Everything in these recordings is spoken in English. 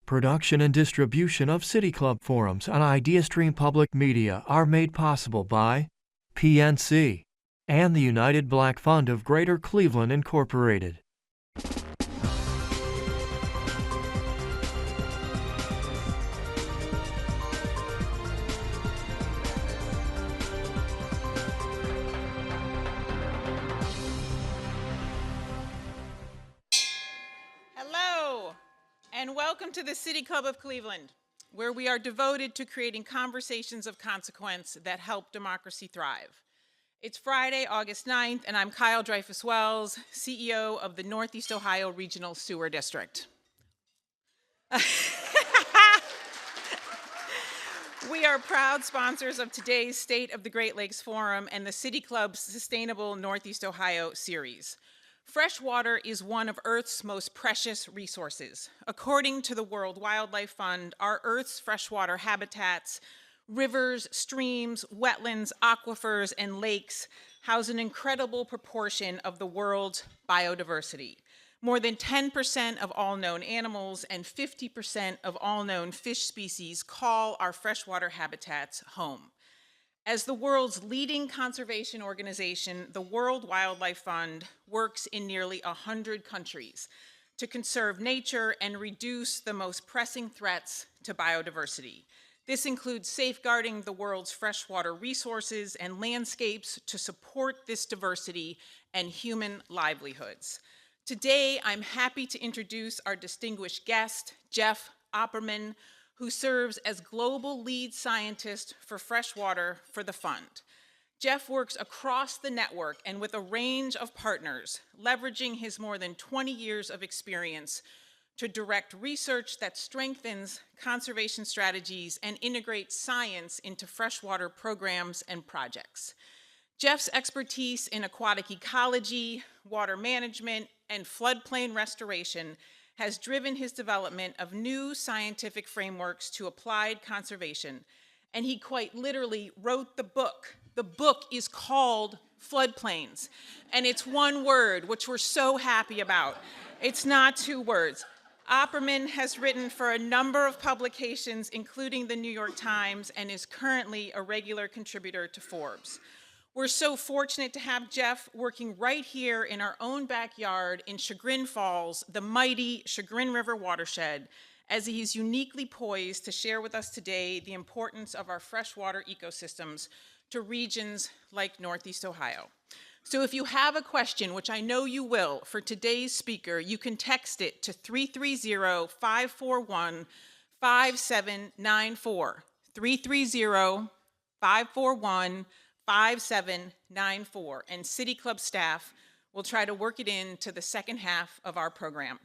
Production and distribution of City Club forums on IdeaStream Public Media are made possible by PNC and the United Black Fund of Greater Cleveland, Incorporated. And welcome to the City Club of Cleveland, where we are devoted to creating conversations of consequence that help democracy thrive. It's Friday, August 9th, and I'm Kyle Dreyfus-Wells, CEO of the Northeast Ohio Regional Sewer District. We are proud sponsors of today's State of the Great Lakes Forum and the City Club's Sustainable Northeast Ohio series. Freshwater is one of Earth's most precious resources. According to the World Wildlife Fund, our Earth's freshwater habitats, rivers, streams, wetlands, aquifers, and lakes house an incredible proportion of the world's biodiversity. More than 10% of all known animals and 50% of all known fish species call our freshwater habitats home. As the world's leading conservation organization, the World Wildlife Fund works in nearly 100 countries to conserve nature and reduce the most pressing threats to biodiversity. This includes safeguarding the world's freshwater resources and landscapes to support this diversity and human livelihoods. Today, I'm happy to introduce our distinguished guest, Jeff Opperman, who serves as global lead scientist for freshwater for the fund. Jeff works across the network and with a range of partners, leveraging his more than 20 years of experience to direct research that strengthens conservation strategies and integrates science into freshwater programs and projects. Jeff's expertise in aquatic ecology, water management, and floodplain restoration has driven his development of new scientific frameworks to applied conservation, and he quite literally wrote the book. The book is called Floodplains, and it's one word, which we're so happy about. It's not two words. Opperman has written for a number of publications, including the New York Times, and is currently a regular contributor to Forbes. We're so fortunate to have Jeff working right here in our own backyard in Chagrin Falls, the mighty Chagrin River watershed, as he is uniquely poised to share with us today the importance of our freshwater ecosystems to regions like Northeast Ohio. So if you have a question, which I know you will, for today's speaker, you can text it to 330-541-5794, 330-541-5794, and City Club staff will try to work it into the second half of our program.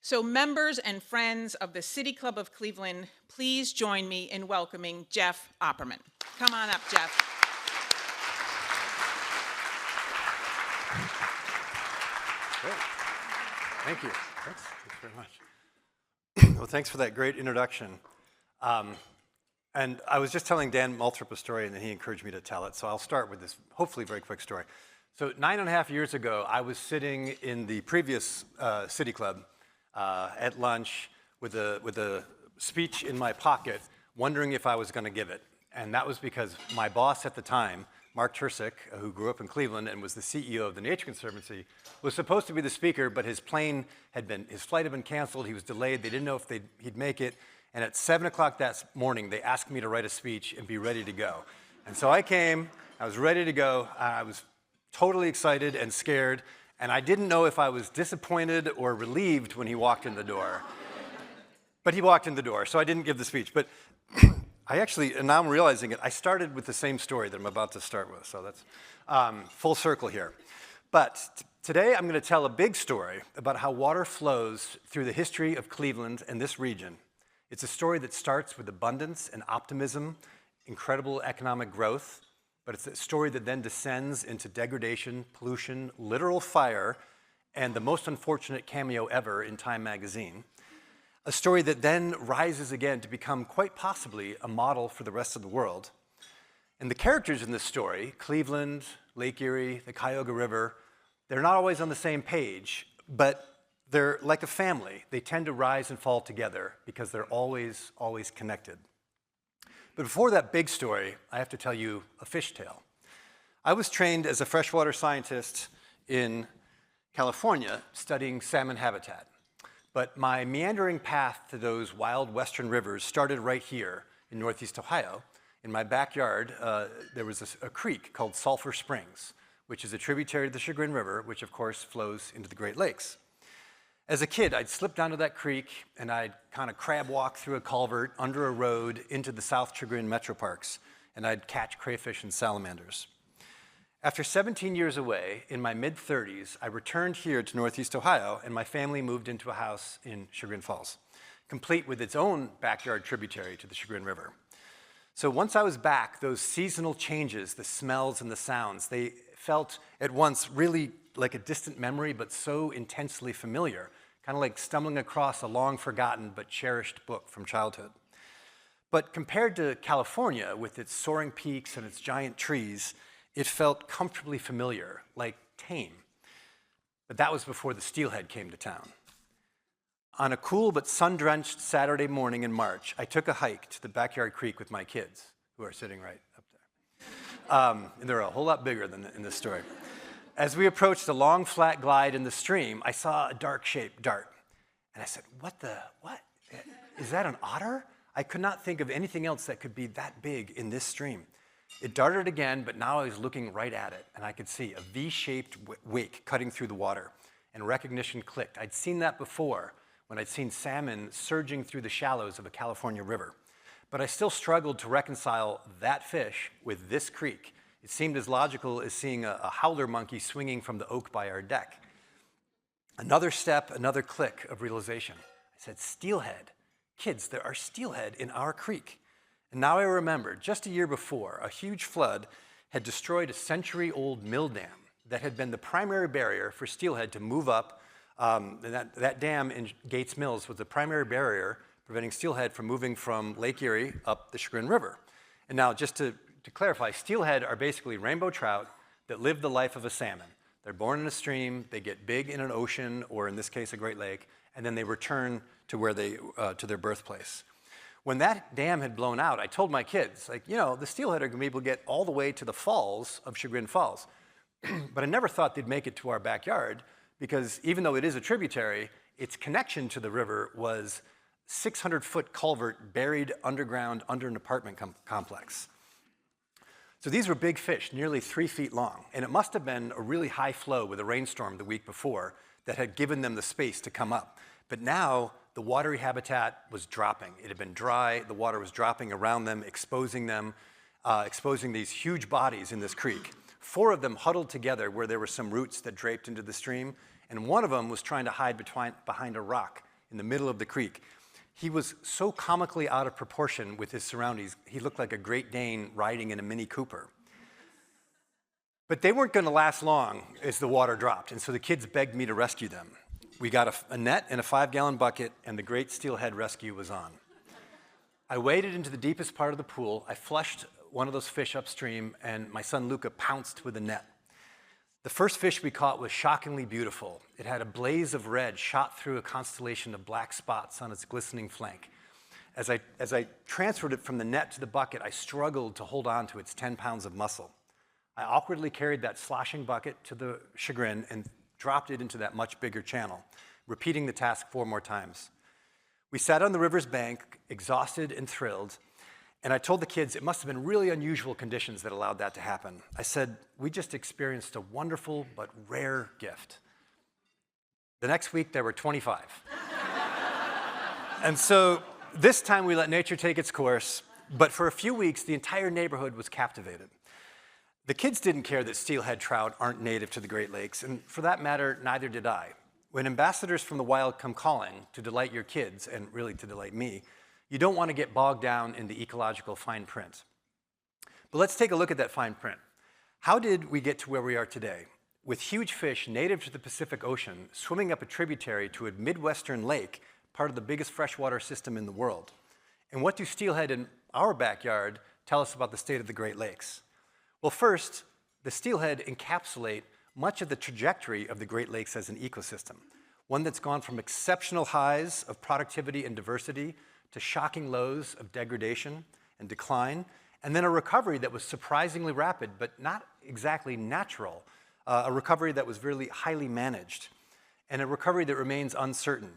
So members and friends of the City Club of Cleveland, please join me in welcoming Jeff Opperman. Come on up, Jeff. Great. Thank you. Thanks very much. Well, thanks for that great introduction. And I was just telling Dan Malthrop a story, and then he encouraged me to tell it. So I'll start with this hopefully very quick story. So 9.5 years ago, I was sitting in the previous City Club at lunch with a speech in my pocket, wondering if I was going to give it. And that was because my boss at the time, Mark Tersick, who grew up in Cleveland and was the CEO of the Nature Conservancy, was supposed to be the speaker, but his flight had been canceled. He was delayed. They didn't know if he'd make it. And at 7 o'clock that morning, they asked me to write a speech and be ready to go. And so I came, I was ready to go. I was totally excited and scared. And I didn't know if I was disappointed or relieved when he walked in the door. But he walked in the door, so I didn't give the speech. But I actually, and now I'm realizing it, I started with the same story that I'm about to start with. So that's full circle here. But today I'm going to tell a big story about how water flows through the history of Cleveland and this region. It's a story that starts with abundance and optimism, incredible economic growth, but it's a story that then descends into degradation, pollution, literal fire, and the most unfortunate cameo ever in Time magazine. A story that then rises again to become quite possibly a model for the rest of the world. And the characters in this story, Cleveland, Lake Erie, the Cuyahoga River, they're not always on the same page, but They're like a family. They tend to rise and fall together because they're always, always connected. But before that big story, I have to tell you a fish tale. I was trained as a freshwater scientist in California studying salmon habitat. But my meandering path to those wild western rivers started right here in Northeast Ohio. In my backyard, there was a creek called Sulphur Springs, which is a tributary to the Chagrin River, which of course flows into the Great Lakes. As a kid, I'd slip down to that creek and I'd kind of crab walk through a culvert under a road into the South Chagrin Metro Parks, and I'd catch crayfish and salamanders. After 17 years away, in my mid-30s, I returned here to Northeast Ohio, and my family moved into a house in Chagrin Falls, complete with its own backyard tributary to the Chagrin River. So once I was back, those seasonal changes, the smells and the sounds, they felt at once really like a distant memory, but so intensely familiar, kind of like stumbling across a long-forgotten but cherished book from childhood. But compared to California, with its soaring peaks and its giant trees, it felt comfortably familiar, like tame. But that was before the steelhead came to town. On a cool but sun-drenched Saturday morning in March, I took a hike to the backyard creek with my kids, who are sitting right up there. And they're a whole lot bigger than in this story. As we approached a long, flat glide in the stream, I saw a dark shape dart. And I said, what? Is that an otter? I could not think of anything else that could be that big in this stream. It darted again, but now I was looking right at it, and I could see a V-shaped wake cutting through the water, and recognition clicked. I'd seen that before, when I'd seen salmon surging through the shallows of a California river. But I still struggled to reconcile that fish with this creek. It seemed as logical as seeing a howler monkey swinging from the oak by our deck. Another step, another click of realization. I said, steelhead. Kids, there are steelhead in our creek. And now I remember, just a year before, a huge flood had destroyed a century-old mill dam that had been the primary barrier for steelhead to move up. That dam in Gates Mills was the primary barrier preventing steelhead from moving from Lake Erie up the Chagrin River. And now, just to clarify, steelhead are basically rainbow trout that live the life of a salmon. They're born in a stream, they get big in an ocean, or in this case, a Great Lake, and then they return to where to their birthplace. When that dam had blown out, I told my kids, the steelhead are going to be able to get all the way to the falls of Chagrin Falls. But I never thought they'd make it to our backyard, because even though it is a tributary, its connection to the river was 600-foot culvert buried underground under an apartment complex. So these were big fish, nearly 3 feet long, and it must have been a really high flow with a rainstorm the week before that had given them the space to come up. But now, the watery habitat was dropping. It had been dry, the water was dropping around them, exposing these huge bodies in this creek. 4 of them huddled together where there were some roots that draped into the stream, and one of them was trying to hide behind a rock in the middle of the creek. He was so comically out of proportion with his surroundings, he looked like a Great Dane riding in a Mini Cooper. But they weren't going to last long as the water dropped, and so the kids begged me to rescue them. We got a net and a 5-gallon bucket, and the great steelhead rescue was on. I waded into the deepest part of the pool. I flushed one of those fish upstream, and my son Luca pounced with a net. The first fish we caught was shockingly beautiful. It had a blaze of red shot through a constellation of black spots on its glistening flank. As I transferred it from the net to the bucket, I struggled to hold on to its 10 pounds of muscle. I awkwardly carried that sloshing bucket to the Chagrin and dropped it into that much bigger channel, repeating the task 4 more times. We sat on the river's bank, exhausted and thrilled, and I told the kids it must have been really unusual conditions that allowed that to happen. I said, we just experienced a wonderful but rare gift. The next week, there were 25. And so this time we let nature take its course, but for a few weeks, the entire neighborhood was captivated. The kids didn't care that steelhead trout aren't native to the Great Lakes, and for that matter, neither did I. When ambassadors from the wild come calling to delight your kids, and really to delight me, you don't want to get bogged down in the ecological fine print. But let's take a look at that fine print. How did we get to where we are today? With huge fish native to the Pacific Ocean swimming up a tributary to a Midwestern lake, part of the biggest freshwater system in the world. And what do steelhead in our backyard tell us about the state of the Great Lakes? Well, first, the steelhead encapsulate much of the trajectory of the Great Lakes as an ecosystem. one that's gone from exceptional highs of productivity and diversity to shocking lows of degradation and decline, and then a recovery that was surprisingly rapid, but not exactly natural, a recovery that was really highly managed, and a recovery that remains uncertain.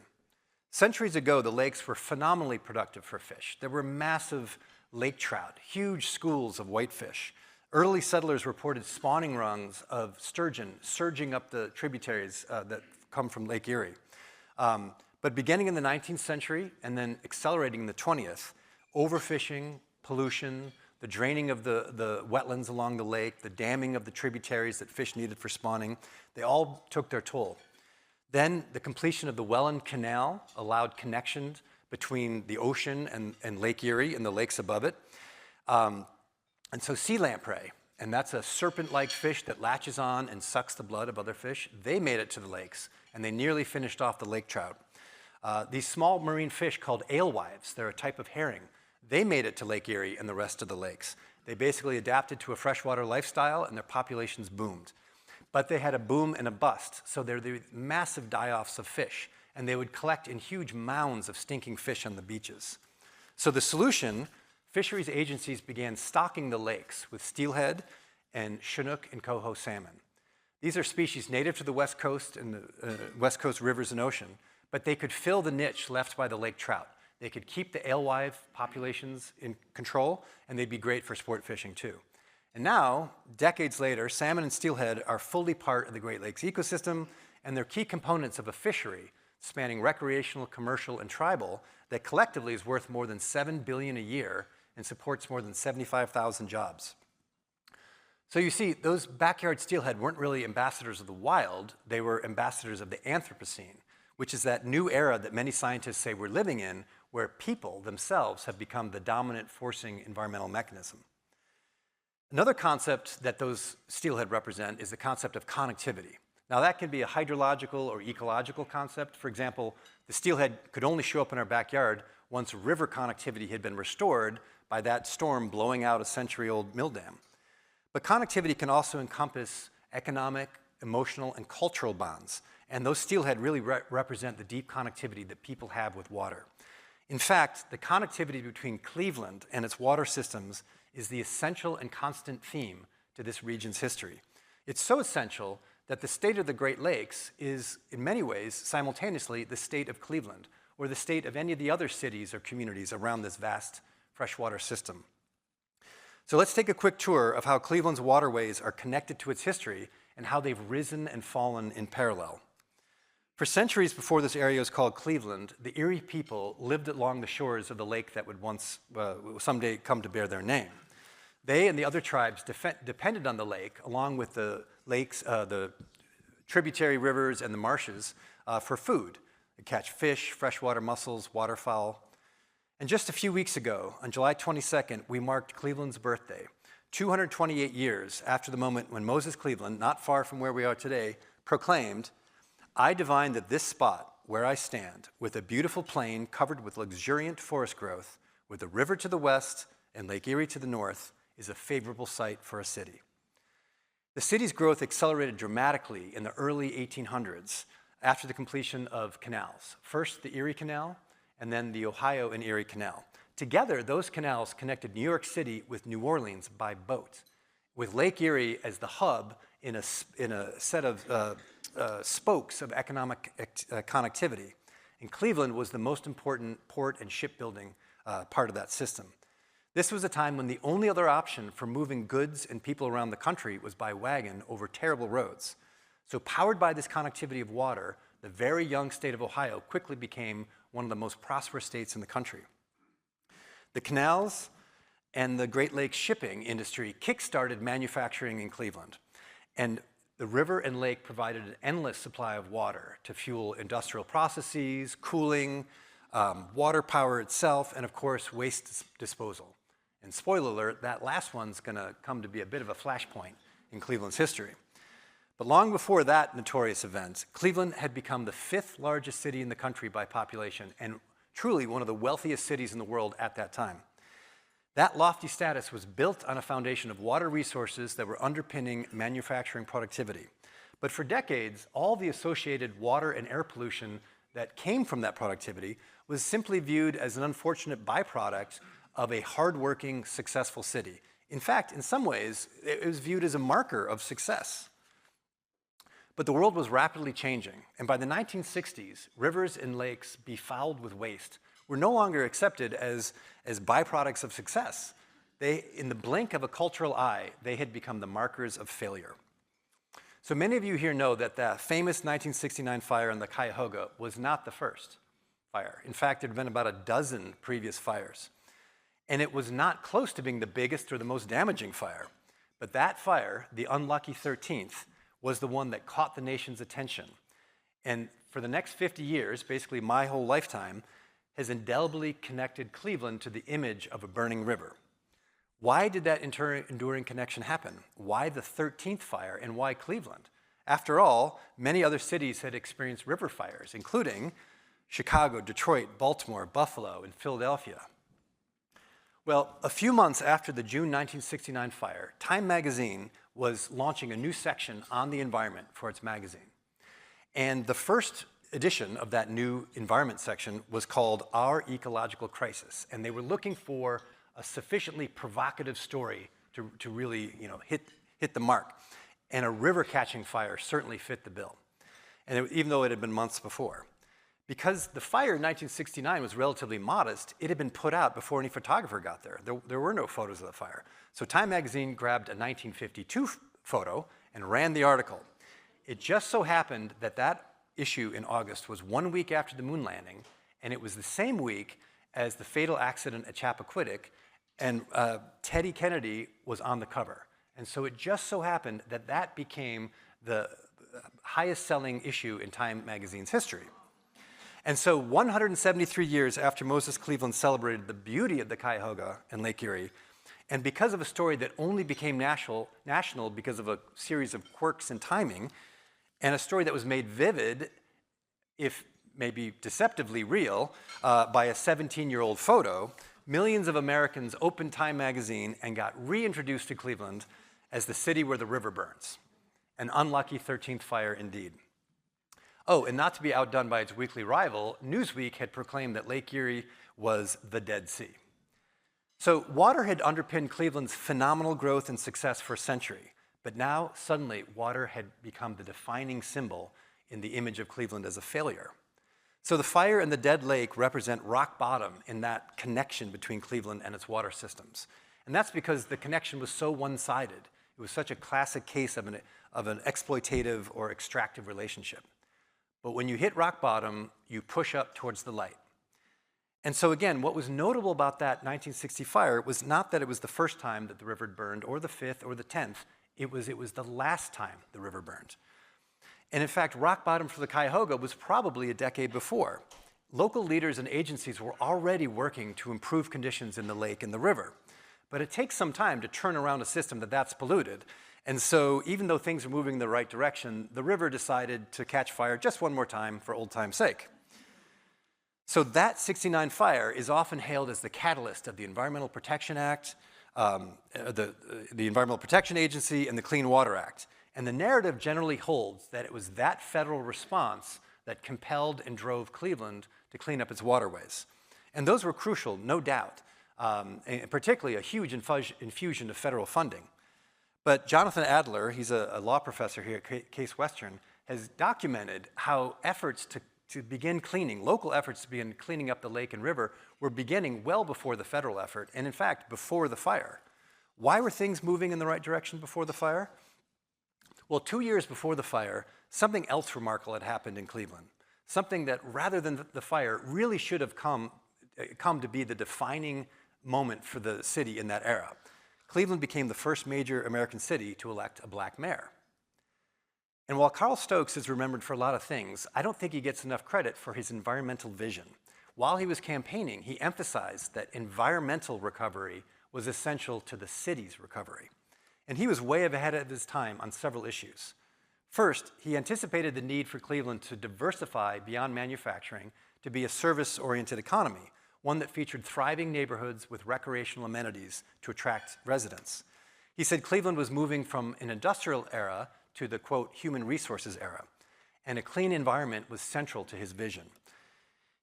Centuries ago, the lakes were phenomenally productive for fish. There were massive lake trout, huge schools of whitefish. Early settlers reported spawning runs of sturgeon surging up the tributaries that come from Lake Erie. But beginning in the 19th century and then accelerating in the 20th, overfishing, pollution, the draining of the wetlands along the lake, the damming of the tributaries that fish needed for spawning, they all took their toll. Then the completion of the Welland Canal allowed connection between the ocean and Lake Erie and the lakes above it. And so sea lamprey, and that's a serpent-like fish that latches on and sucks the blood of other fish, they made it to the lakes, and they nearly finished off the lake trout. These small marine fish called alewives, they're a type of herring, they made it to Lake Erie and the rest of the lakes. They basically adapted to a freshwater lifestyle, and their populations boomed. But they had a boom and a bust, so they're the massive die-offs of fish, and they would collect in huge mounds of stinking fish on the beaches. So the solution, fisheries agencies began stocking the lakes with steelhead and Chinook and coho salmon. These are species native to the West Coast and the West Coast rivers and ocean, but they could fill the niche left by the lake trout. They could keep the alewife populations in control, and they'd be great for sport fishing too. And now, decades later, salmon and steelhead are fully part of the Great Lakes ecosystem, and they're key components of a fishery spanning recreational, commercial, and tribal that collectively is worth more than $7 billion a year and supports more than 75,000 jobs. So you see, those backyard steelhead weren't really ambassadors of the wild, they were ambassadors of the Anthropocene, which is that new era that many scientists say we're living in, where people themselves have become the dominant forcing environmental mechanism. Another concept that those steelhead represent is the concept of connectivity. Now that can be a hydrological or ecological concept. For example, the steelhead could only show up in our backyard once river connectivity had been restored by that storm blowing out a century-old mill dam. But connectivity can also encompass economic, emotional, and cultural bonds. And those steelhead really represent the deep connectivity that people have with water. In fact, the connectivity between Cleveland and its water systems is the essential and constant theme to this region's history. It's so essential that the state of the Great Lakes is, in many ways, simultaneously the state of Cleveland, or the state of any of the other cities or communities around this vast freshwater system. So let's take a quick tour of how Cleveland's waterways are connected to its history and how they've risen and fallen in parallel. For centuries before this area was called Cleveland, the Erie people lived along the shores of the lake that would someday come to bear their name. They and the other tribes depended on the lake, along with the lakes, the tributary rivers and the marshes, for food. They catch fish, freshwater mussels, waterfowl. And just a few weeks ago, on July 22nd, we marked Cleveland's birthday, 228 years after the moment when Moses Cleveland, not far from where we are today, proclaimed, "I divine that this spot where I stand, with a beautiful plain covered with luxuriant forest growth, with a river to the west and Lake Erie to the north, is a favorable site for a city." The city's growth accelerated dramatically in the early 1800s after the completion of canals. First, the Erie Canal, and then the Ohio and Erie Canal. Together, those canals connected New York City with New Orleans by boat, with Lake Erie as the hub in a set of spokes of economic connectivity. And Cleveland was the most important port and shipbuilding part of that system. This was a time when the only other option for moving goods and people around the country was by wagon over terrible roads. So powered by this connectivity of water, the very young state of Ohio quickly became one of the most prosperous states in the country. The canals and the Great Lakes shipping industry kick-started manufacturing in Cleveland. And the river and lake provided an endless supply of water to fuel industrial processes, cooling, water power itself, and of course, waste disposal. And spoiler alert, that last one's gonna come to be a bit of a flashpoint in Cleveland's history. But long before that notorious event, Cleveland had become the 5th largest city in the country by population and truly one of the wealthiest cities in the world at that time. That lofty status was built on a foundation of water resources that were underpinning manufacturing productivity. But for decades, all the associated water and air pollution that came from that productivity was simply viewed as an unfortunate byproduct of a hardworking, successful city. In fact, in some ways, it was viewed as a marker of success. But the world was rapidly changing, and by the 1960s, rivers and lakes befouled with waste were no longer accepted as byproducts of success. In the blink of a cultural eye, they had become the markers of failure. So many of you here know that the famous 1969 fire in the Cuyahoga was not the first fire. In fact, there had been about a dozen previous fires. And it was not close to being the biggest or the most damaging fire. But that fire, the unlucky 13th, was the one that caught the nation's attention. And for the next 50 years, basically my whole lifetime, has indelibly connected Cleveland to the image of a burning river. Why did that enduring connection happen? Why the 13th fire, and why Cleveland? After all, many other cities had experienced river fires, including Chicago, Detroit, Baltimore, Buffalo, and Philadelphia. Well, a few months after the June 1969 fire, Time magazine was launching a new section on the environment for its magazine. And the first edition of that new environment section was called Our Ecological Crisis. And they were looking for a sufficiently provocative story to really hit the mark. And a river catching fire certainly fit the bill, even though it had been months before. Because the fire in 1969 was relatively modest, it had been put out before any photographer got there. There were no photos of the fire. So Time magazine grabbed a 1952 photo and ran the article. It just so happened that that issue in August was 1 week after the moon landing, and it was the same week as the fatal accident at Chappaquiddick, and Teddy Kennedy was on the cover. And so it just so happened that that became the highest selling issue in Time magazine's history. And so 173 years after Moses Cleveland celebrated the beauty of the Cuyahoga and Lake Erie, and because of a story that only became national because of a series of quirks in timing, and a story that was made vivid, if maybe deceptively real, by a 17-year-old photo, millions of Americans opened Time magazine and got reintroduced to Cleveland as the city where the river burns. An unlucky 13th fire indeed. Oh, and not to be outdone by its weekly rival, Newsweek had proclaimed that Lake Erie was the Dead Sea. So water had underpinned Cleveland's phenomenal growth and success for a century, but now suddenly water had become the defining symbol in the image of Cleveland as a failure. So the fire and the dead lake represent rock bottom in that connection between Cleveland and its water systems. And that's because the connection was so one-sided. It was such a classic case of an exploitative or extractive relationship. But when you hit rock bottom, you push up towards the light. And so again, what was notable about that 1960 fire was not that it was the first time that the river burned, or the 5th, or the 10th. It was the last time the river burned. And in fact, rock bottom for the Cuyahoga was probably a decade before. Local leaders and agencies were already working to improve conditions in the lake and the river. But it takes some time to turn around a system that's polluted. And so even though things were moving in the right direction, the river decided to catch fire just one more time for old time's sake. So that 69 fire is often hailed as the catalyst of the Environmental Protection Act, the Environmental Protection Agency, and the Clean Water Act. And the narrative generally holds that it was that federal response that compelled and drove Cleveland to clean up its waterways. And those were crucial, no doubt, and particularly a huge infusion of federal funding. But Jonathan Adler, he's a law professor here at Case Western, has documented how efforts to begin cleaning, local efforts to begin cleaning up the lake and river were beginning well before the federal effort, and in fact, before the fire. Why were things moving in the right direction before the fire? Well, 2 years before the fire, something else remarkable had happened in Cleveland. Something that, rather than the fire, really should have come to be the defining moment for the city in that era. Cleveland became the first major American city to elect a black mayor. And while Carl Stokes is remembered for a lot of things, I don't think he gets enough credit for his environmental vision. While he was campaigning, he emphasized that environmental recovery was essential to the city's recovery. And he was way ahead of his time on several issues. First, he anticipated the need for Cleveland to diversify beyond manufacturing to be a service-oriented economy, one that featured thriving neighborhoods with recreational amenities to attract residents. He said Cleveland was moving from an industrial era to the, quote, human resources era, and a clean environment was central to his vision.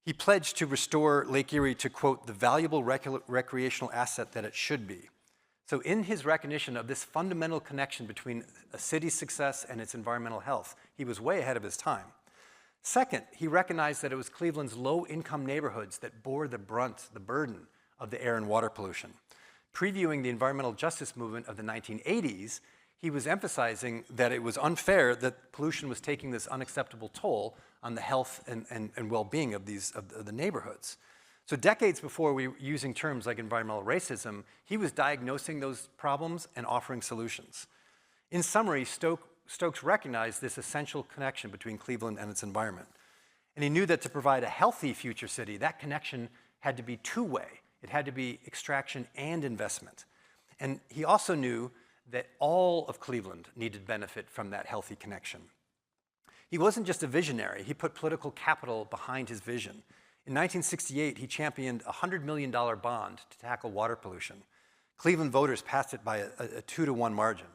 He pledged to restore Lake Erie to, quote, the valuable recreational asset that it should be. So in his recognition of this fundamental connection between a city's success and its environmental health, he was way ahead of his time. Second, he recognized that it was Cleveland's low-income neighborhoods that bore the burden of the air and water pollution. Previewing the environmental justice movement of the 1980s, he was emphasizing that it was unfair that pollution was taking this unacceptable toll on the health and well-being of the neighborhoods. So decades before we were using terms like environmental racism, he was diagnosing those problems and offering solutions. In summary, Stokes recognized this essential connection between Cleveland and its environment. And he knew that to provide a healthy future city, that connection had to be two-way. It had to be extraction and investment. And he also knew that all of Cleveland needed benefit from that healthy connection. He wasn't just a visionary, he put political capital behind his vision. In 1968, he championed a $100 million bond to tackle water pollution. Cleveland voters passed it by a 2-to-1 margin.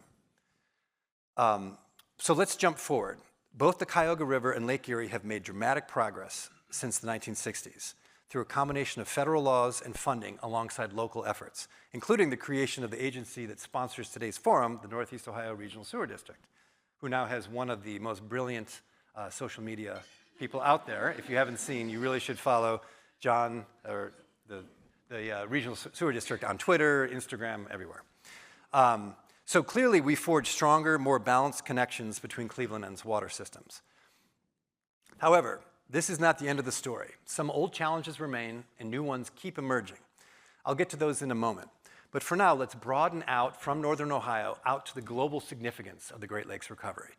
So let's jump forward. Both the Cuyahoga River and Lake Erie have made dramatic progress since the 1960s through a combination of federal laws and funding alongside local efforts, including the creation of the agency that sponsors today's forum, the Northeast Ohio Regional Sewer District, who now has one of the most brilliant social media people out there. If you haven't seen, you really should follow John, or the Regional Sewer District on Twitter, Instagram, everywhere. So clearly we forged stronger, more balanced connections between Cleveland and its water systems. However, this is not the end of the story. Some old challenges remain and new ones keep emerging. I'll get to those in a moment. But for now, let's broaden out from Northern Ohio out to the global significance of the Great Lakes recovery.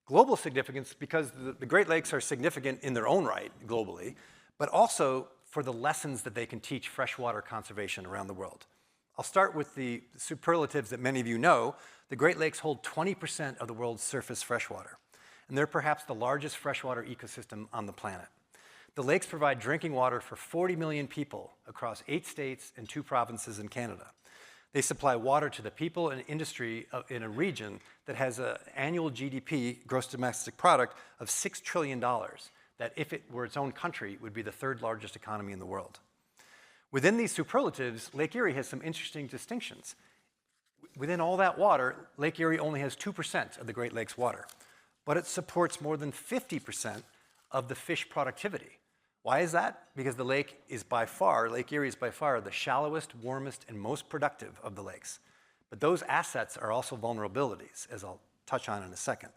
Global significance because the Great Lakes are significant in their own right globally, but also for the lessons that they can teach freshwater conservation around the world. I'll start with the superlatives that many of you know. The Great Lakes hold 20% of the world's surface freshwater, and they're perhaps the largest freshwater ecosystem on the planet. The lakes provide drinking water for 40 million people across 8 states and 2 provinces in Canada. They supply water to the people and industry in a region that has an annual GDP, gross domestic product, of $6 trillion, that if it were its own country, would be the 3rd largest economy in the world. Within these superlatives, Lake Erie has some interesting distinctions. Within all that water, Lake Erie only has 2% of the Great Lakes water, but it supports more than 50% of the fish productivity. Why is that? Because the Lake Erie is by far the shallowest, warmest, and most productive of the lakes. But those assets are also vulnerabilities, as I'll touch on in a second.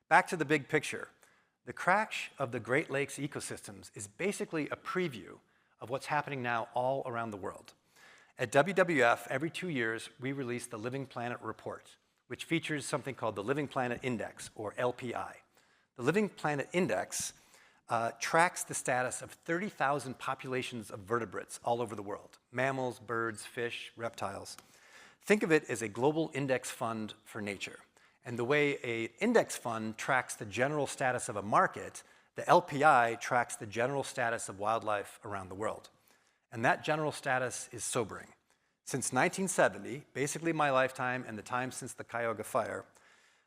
Back to the big picture. The crash of the Great Lakes ecosystems is basically a preview of what's happening now all around the world. At WWF, every 2 years, we release the Living Planet Report, which features something called the Living Planet Index, or LPI. The Living Planet Index tracks the status of 30,000 populations of vertebrates all over the world: mammals, birds, fish, reptiles. Think of it as a global index fund for nature. And the way an index fund tracks the general status of a market, the LPI tracks the general status of wildlife around the world. And that general status is sobering. Since 1970, basically my lifetime and the time since the Cuyahoga Fire,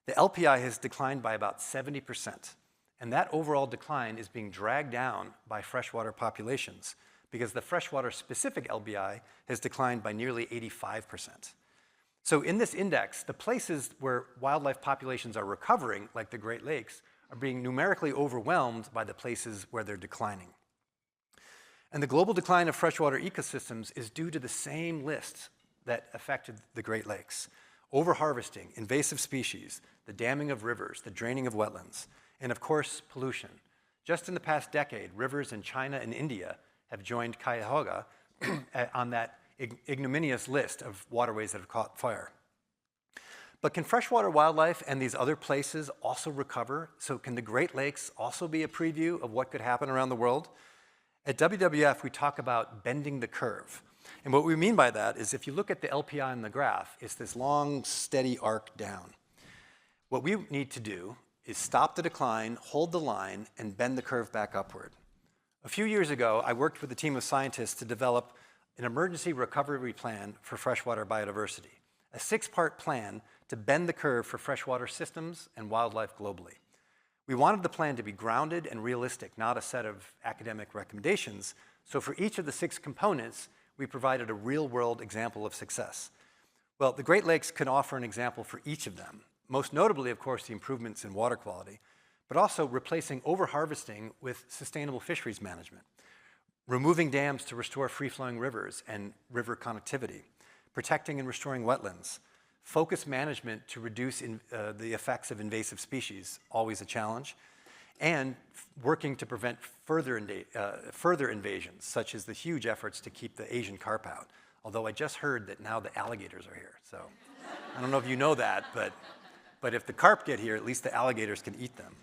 the LPI has declined by about 70%. And that overall decline is being dragged down by freshwater populations, because the freshwater-specific LPI has declined by nearly 85%. So in this index, the places where wildlife populations are recovering, like the Great Lakes, are being numerically overwhelmed by the places where they're declining. And the global decline of freshwater ecosystems is due to the same list that affected the Great Lakes: overharvesting, invasive species, the damming of rivers, the draining of wetlands, and of course, pollution. Just in the past decade, rivers in China and India have joined Cuyahoga on that ignominious list of waterways that have caught fire. But can freshwater wildlife and these other places also recover? So can the Great Lakes also be a preview of what could happen around the world? At WWF, we talk about bending the curve. And what we mean by that is, if you look at the LPI on the graph, it's this long, steady arc down. What we need to do is stop the decline, hold the line, and bend the curve back upward. A few years ago, I worked with a team of scientists to develop an emergency recovery plan for freshwater biodiversity, a 6-part plan to bend the curve for freshwater systems and wildlife globally. We wanted the plan to be grounded and realistic, not a set of academic recommendations. So for each of the 6 components, we provided a real-world example of success. Well, the Great Lakes can offer an example for each of them, most notably, of course, the improvements in water quality, but also replacing overharvesting with sustainable fisheries management, removing dams to restore free-flowing rivers and river connectivity, protecting and restoring wetlands, focused management to reduce the effects of invasive species, always a challenge, and working to prevent further invasions, such as the huge efforts to keep the Asian carp out. Although I just heard that now the alligators are here, so I don't know if you know that, but if the carp get here, at least the alligators can eat them.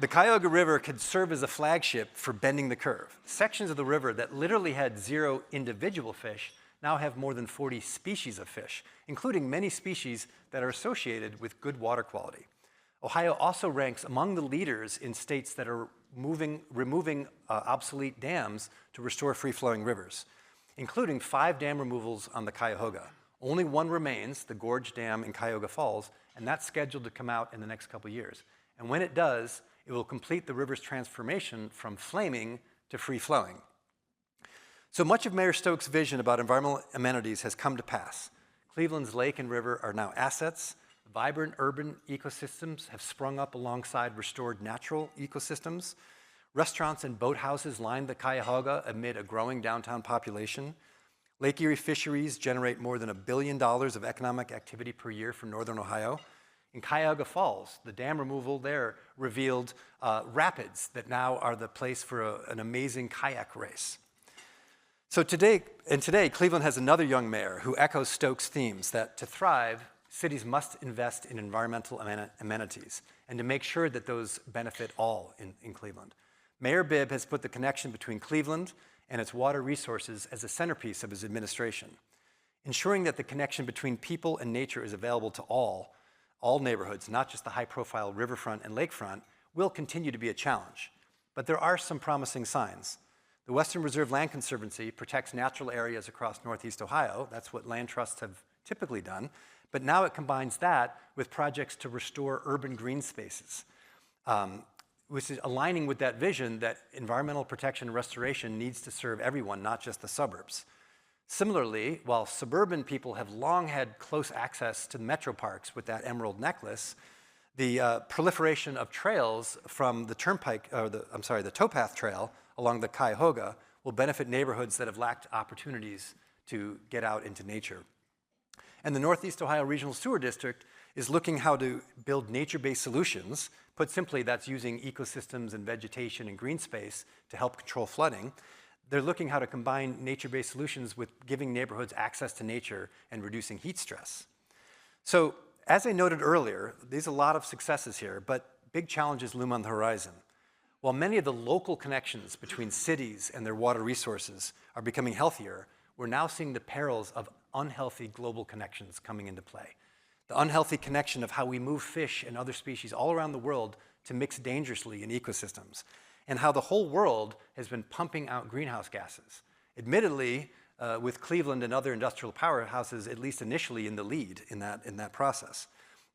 The Cuyahoga River could serve as a flagship for bending the curve. Sections of the river that literally had 0 individual fish now have more than 40 species of fish, including many species that are associated with good water quality. Ohio also ranks among the leaders in states that are removing obsolete dams to restore free-flowing rivers, including 5 dam removals on the Cuyahoga. Only 1 remains, the Gorge Dam in Cuyahoga Falls, and that's scheduled to come out in the next couple years. And when it does, it will complete the river's transformation from flaming to free-flowing. So much of Mayor Stokes' vision about environmental amenities has come to pass. Cleveland's lake and river are now assets. Vibrant urban ecosystems have sprung up alongside restored natural ecosystems. Restaurants and boathouses line the Cuyahoga amid a growing downtown population. Lake Erie fisheries generate more than $1 billion of economic activity per year for northern Ohio. In Cuyahoga Falls, the dam removal there revealed rapids that now are the place for an amazing kayak race. So today, Cleveland has another young mayor who echoes Stokes' themes that to thrive, cities must invest in environmental amenities and to make sure that those benefit all in Cleveland. Mayor Bibb has put the connection between Cleveland and its water resources as a centerpiece of his administration. Ensuring that the connection between people and nature is available to all neighborhoods, not just the high-profile riverfront and lakefront, will continue to be a challenge. But there are some promising signs. The Western Reserve Land Conservancy protects natural areas across Northeast Ohio. That's what land trusts have typically done. But now it combines that with projects to restore urban green spaces, which is aligning with that vision that environmental protection and restoration needs to serve everyone, not just the suburbs. Similarly, while suburban people have long had close access to metro parks with that emerald necklace, the proliferation of trails from the the towpath trail along the Cuyahoga will benefit neighborhoods that have lacked opportunities to get out into nature. And the Northeast Ohio Regional Sewer District is looking how to build nature-based solutions. Put simply, that's using ecosystems and vegetation and green space to help control flooding. They're looking how to combine nature-based solutions with giving neighborhoods access to nature and reducing heat stress. So, as I noted earlier, there's a lot of successes here, but big challenges loom on the horizon. While many of the local connections between cities and their water resources are becoming healthier, we're now seeing the perils of unhealthy global connections coming into play. The unhealthy connection of how we move fish and other species all around the world to mix dangerously in ecosystems, and how the whole world has been pumping out greenhouse gases. Admittedly, with Cleveland and other industrial powerhouses, at least initially in the lead in that process.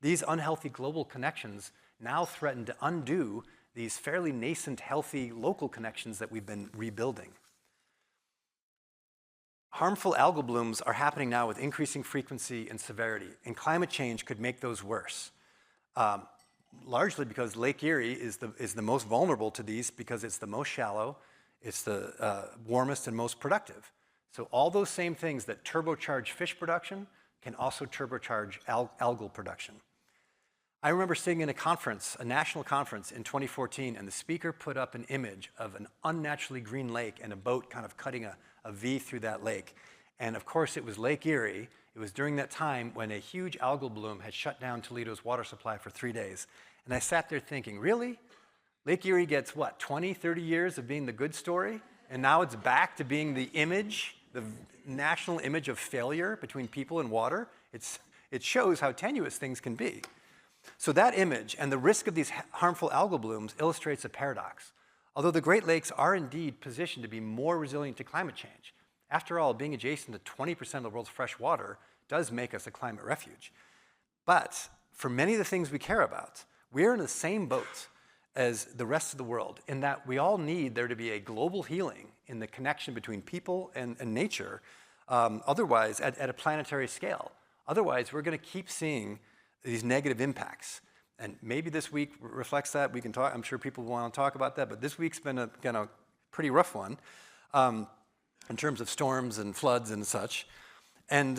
These unhealthy global connections now threaten to undo these fairly nascent, healthy local connections that we've been rebuilding. Harmful algal blooms are happening now with increasing frequency and severity, and climate change could make those worse. Largely because Lake Erie is the most vulnerable to these because it's the most shallow, it's the warmest and most productive. So all those same things that turbocharge fish production can also turbocharge algal production. I remember sitting in a national conference in 2014, and the speaker put up an image of an unnaturally green lake and a boat kind of cutting a V through that lake. And of course, it was Lake Erie. It was during that time when a huge algal bloom had shut down Toledo's water supply for 3 days. And I sat there thinking, really? Lake Erie gets, what, 20, 30 years of being the good story? And now it's back to being the image, the national image of failure between people and water? It shows how tenuous things can be. So that image and the risk of these harmful algal blooms illustrates a paradox. Although the Great Lakes are indeed positioned to be more resilient to climate change, after all, being adjacent to 20% of the world's fresh water does make us a climate refuge. But for many of the things we care about, we're in the same boat as the rest of the world in that we all need there to be a global healing in the connection between people and nature, otherwise, at a planetary scale. Otherwise, we're going to keep seeing these negative impacts. And maybe this week reflects that. We can talk. I'm sure people want to talk about that. But this week's been a pretty rough one in terms of storms and floods and such. And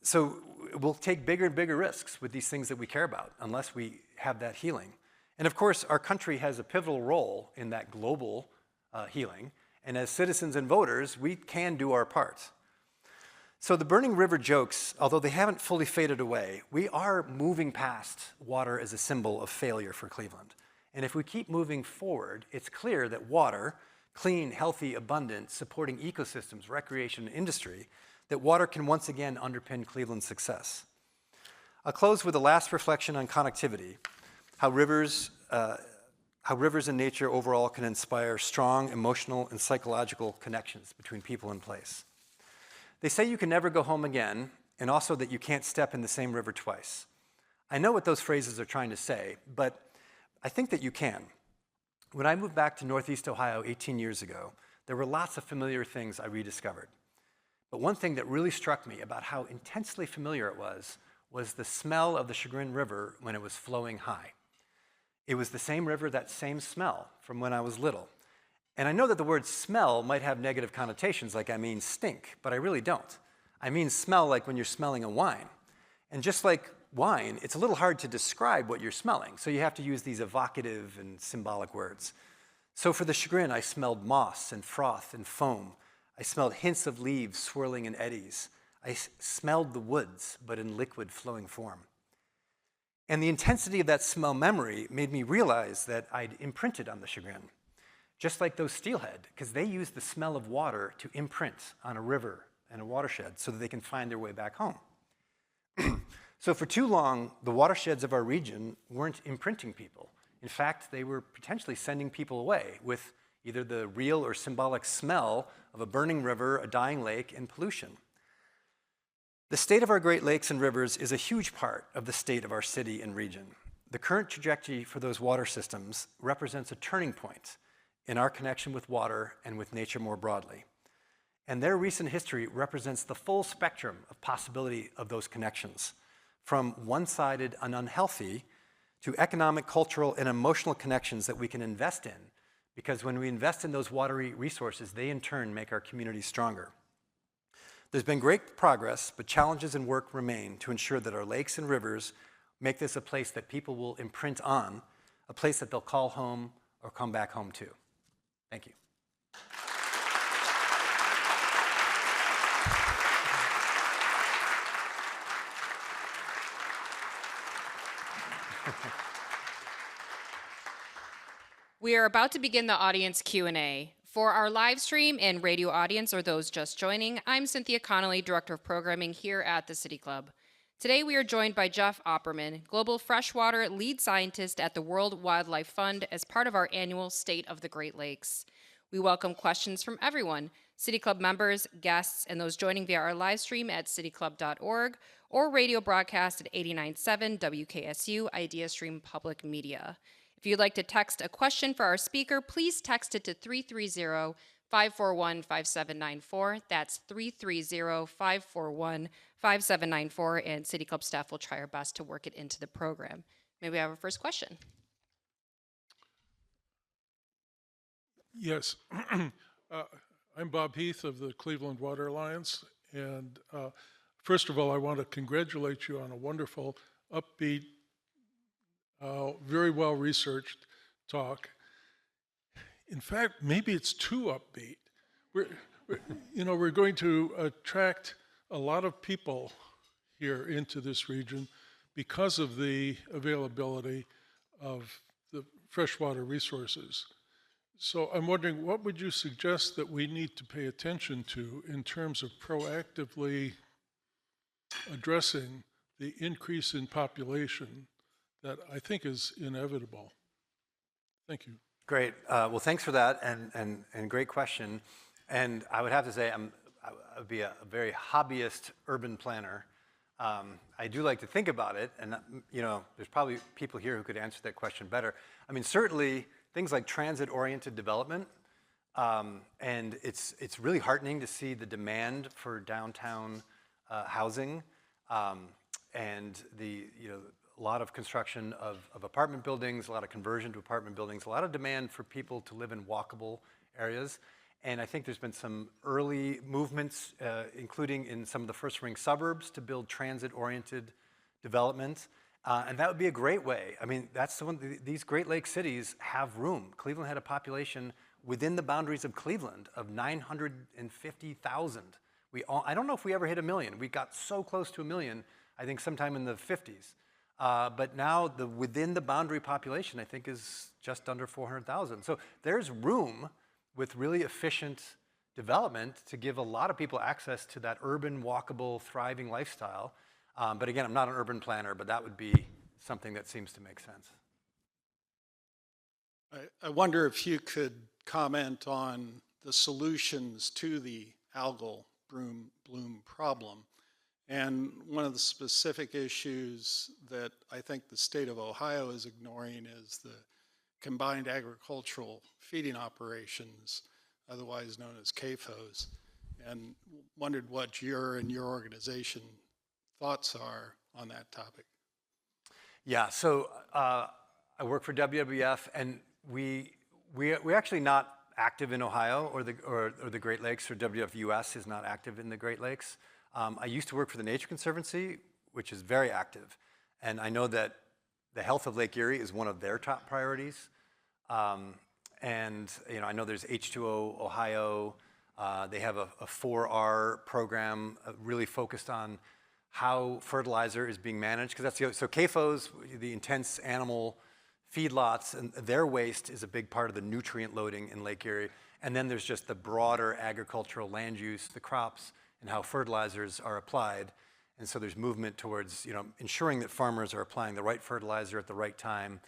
so we'll take bigger and bigger risks with these things that we care about unless we have that healing. And of course, our country has a pivotal role in that global healing. And as citizens and voters, we can do our part. So the burning river jokes, although they haven't fully faded away, we are moving past water as a symbol of failure for Cleveland. And if we keep moving forward, it's clear that water, clean, healthy, abundant, supporting ecosystems, recreation, and industry, that water can once again underpin Cleveland's success. I'll close with a last reflection on connectivity, how rivers and nature overall can inspire strong emotional and psychological connections between people and place. They say you can never go home again, and also that you can't step in the same river twice. I know what those phrases are trying to say, but I think that you can. When I moved back to Northeast Ohio 18 years ago, there were lots of familiar things I rediscovered. But one thing that really struck me about how intensely familiar it was the smell of the Chagrin River when it was flowing high. It was the same river, that same smell from when I was little. And I know that the word smell might have negative connotations, like I mean stink, but I really don't. I mean smell like when you're smelling a wine. And just like wine, it's a little hard to describe what you're smelling, so you have to use these evocative and symbolic words. So for the Chagrin, I smelled moss and froth and foam. I smelled hints of leaves swirling in eddies. I smelled the woods, but in liquid flowing form. And the intensity of that smell memory made me realize that I'd imprinted on the Chagrin, just like those steelhead, because they use the smell of water to imprint on a river and a watershed so that they can find their way back home. So for too long, the watersheds of our region weren't imprinting people. In fact, they were potentially sending people away with either the real or symbolic smell of a burning river, a dying lake, and pollution. The state of our Great Lakes and rivers is a huge part of the state of our city and region. The current trajectory for those water systems represents a turning point in our connection with water and with nature more broadly. And their recent history represents the full spectrum of possibility of those connections, from one-sided and unhealthy to economic, cultural, and emotional connections that we can invest in, because when we invest in those watery resources, they in turn make our communities stronger. There's been great progress, but challenges and work remain to ensure that our lakes and rivers make this a place that people will imprint on, a place that they'll call home or come back home to. Thank you. We are about to begin the audience Q&A. For our live stream and radio audience, or those just joining, I'm Cynthia Connolly, Director of Programming here at the City Club. Today we are joined by Jeff Opperman, Global Freshwater Lead Scientist at the World Wildlife Fund as part of our annual State of the Great Lakes. We welcome questions from everyone, City Club members, guests, and those joining via our live stream at cityclub.org or radio broadcast at 89.7 WKSU Idea Stream Public Media. If you'd like to text a question for our speaker, please text it to 330-541-5794. That's 330-541-5794, and City Club staff will try our best to work it into the program. May we have our first question? Yes. I'm Bob Heath of the Cleveland Water Alliance, and first of all, I want to congratulate you on a wonderful, upbeat, very well-researched talk. In fact, maybe it's too upbeat. We're going to attract a lot of people here into this region because of the availability of the freshwater resources. So I'm wondering, what would you suggest that we need to pay attention to in terms of proactively addressing the increase in population that I think is inevitable? Thank you. Great. Well, thanks for that, and great question. And I would have to say I would be a very hobbyist urban planner I do like to think about it, and there's probably people here who could answer that question better. I mean, certainly things like transit-oriented development, and it's really heartening to see the demand for downtown housing, and a lot of construction of apartment buildings, a lot of conversion to apartment buildings, a lot of demand for people to live in walkable areas. And I think there's been some early movements, including in some of the first-ring suburbs, to build transit-oriented development. And that would be a great way. I mean, that's the one, these Great Lakes cities have room. Cleveland had a population within the boundaries of Cleveland of 950,000. I don't know if we ever hit 1 million. We got so close to 1 million, I think sometime in the 50s. But now within the boundary population, I think, is just under 400,000. So there's room with really efficient development to give a lot of people access to that urban, walkable, thriving lifestyle. But again, I'm not an urban planner, but that would be something that seems to make sense. I wonder if you could comment on the solutions to the algal bloom problem. And one of the specific issues that I think the state of Ohio is ignoring is the combined agricultural feeding operations, otherwise known as CAFOs, and wondered what your and your organization thoughts are on that topic. Yeah, so I work for WWF, and we're actually not active in Ohio or the Great Lakes, or WWF US is not active in the Great Lakes. I used to work for the Nature Conservancy, which is very active, and I know that the health of Lake Erie is one of their top priorities. And I know there's H2O Ohio. They have a 4R program really focused on how fertilizer is being managed, because so CAFOs, the intense animal feedlots, and their waste is a big part of the nutrient loading in Lake Erie. And then there's just the broader agricultural land use, the crops, and how fertilizers are applied. And so there's movement towards ensuring that farmers are applying the right fertilizer at the right time,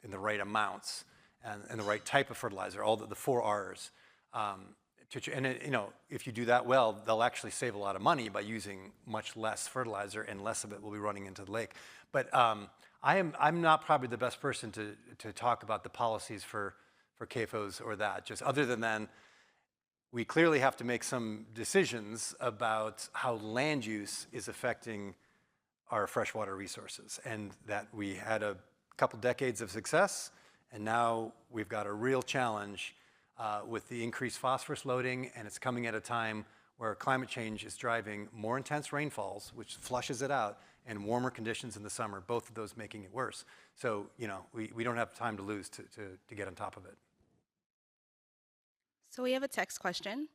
in the right amounts, and the right type of fertilizer, all the 4 R's. If you do that well, they'll actually save a lot of money by using much less fertilizer, and less of it will be running into the lake. But I'm not probably the best person to talk about the policies for CAFOs or that, just other than we clearly have to make some decisions about how land use is affecting our freshwater resources, and that we had a couple decades of success, and now we've got a real challenge with the increased phosphorus loading, and it's coming at a time where climate change is driving more intense rainfalls, which flushes it out, and warmer conditions in the summer, both of those making it worse. So, we don't have time to lose to get on top of it. So we have a text question.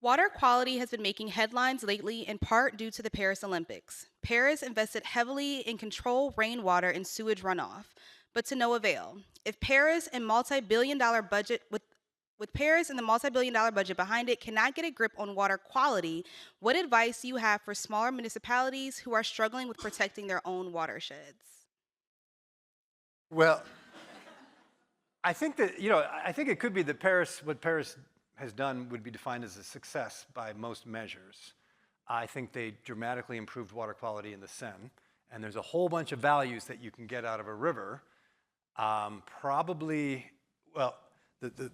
Water quality has been making headlines lately in part due to the Paris Olympics. Paris invested heavily in control rainwater and sewage runoff, but to no avail. If Paris and multi-billion-dollar budget with Paris and the multi-billion-dollar budget behind it cannot get a grip on water quality, what advice do you have for smaller municipalities who are struggling with protecting their own watersheds? Well, I think that, I think it could be that what Paris has done would be defined as a success by most measures. I think they dramatically improved water quality in the Seine, and there's a whole bunch of values that you can get out of a river. The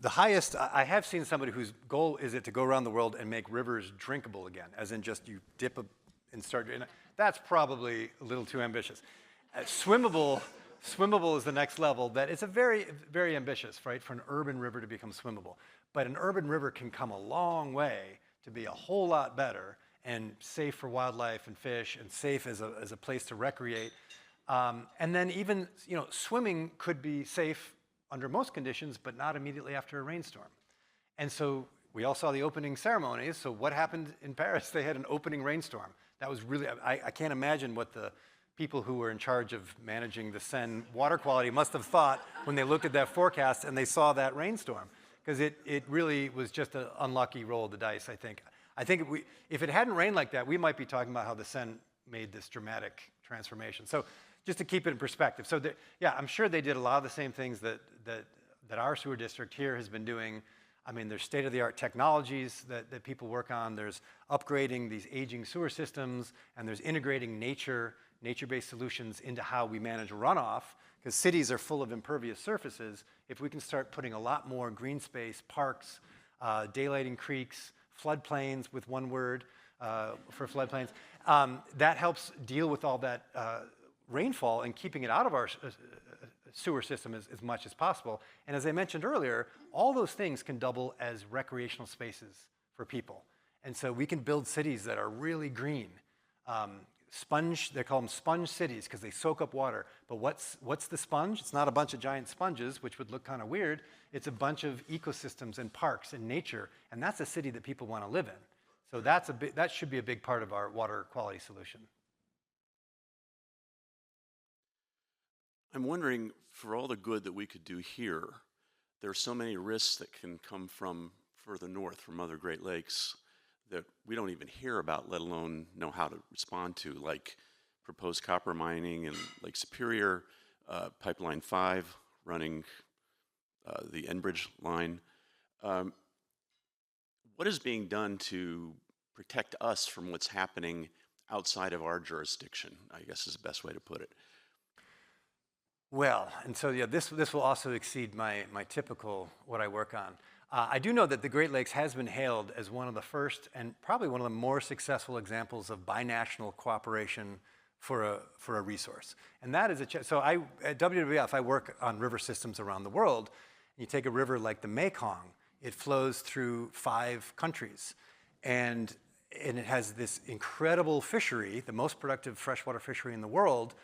highest, I have seen somebody whose goal is it to go around the world and make rivers drinkable again, as in just you dip and start, that's probably a little too ambitious. Swimmable is the next level. That it's a very, very ambitious, right, for an urban river to become swimmable. But an urban river can come a long way to be a whole lot better and safe for wildlife and fish, and safe as a place to recreate. And then even, swimming could be safe under most conditions, but not immediately after a rainstorm. And so we all saw the opening ceremonies. So what happened in Paris? They had an opening rainstorm. That was really, I can't imagine what the people who were in charge of managing the Seine water quality must have thought when they looked at that forecast and they saw that rainstorm, because it really was just an unlucky roll of the dice, I think. I think if it hadn't rained like that, we might be talking about how the Seine made this dramatic transformation. So just to keep it in perspective. So I'm sure they did a lot of the same things that our sewer district here has been doing. I mean, there's state-of-the-art technologies that people work on. There's upgrading these aging sewer systems, and there's integrating nature-based solutions into how we manage runoff, because cities are full of impervious surfaces. If we can start putting a lot more green space, parks, daylighting creeks, floodplains with one word for floodplains, that helps deal with all that rainfall and keeping it out of our sewer system as much as possible. And as I mentioned earlier, all those things can double as recreational spaces for people. And so we can build cities that are really green. They call them sponge cities because they soak up water. But what's the sponge? It's not a bunch of giant sponges, which would look kind of weird. It's a bunch of ecosystems and parks and nature, and that's a city that people want to live in. So that should be a big part of our water quality solution. I'm wondering, for all the good that we could do here, there are so many risks that can come from further north, from other Great Lakes, that we don't even hear about, let alone know how to respond to, like proposed copper mining in Lake Superior, Pipeline 5 running the Enbridge line. What is being done to protect us from what's happening outside of our jurisdiction, I guess is the best way to put it? Well, and so yeah, this will also exceed my typical what I work on. I do know that the Great Lakes has been hailed as one of the first and probably one of the more successful examples of binational cooperation for a resource. And that is so at WWF, I work on river systems around the world. You take a river like the Mekong, it flows through 5 countries. And it has this incredible fishery, the most productive freshwater fishery in the world.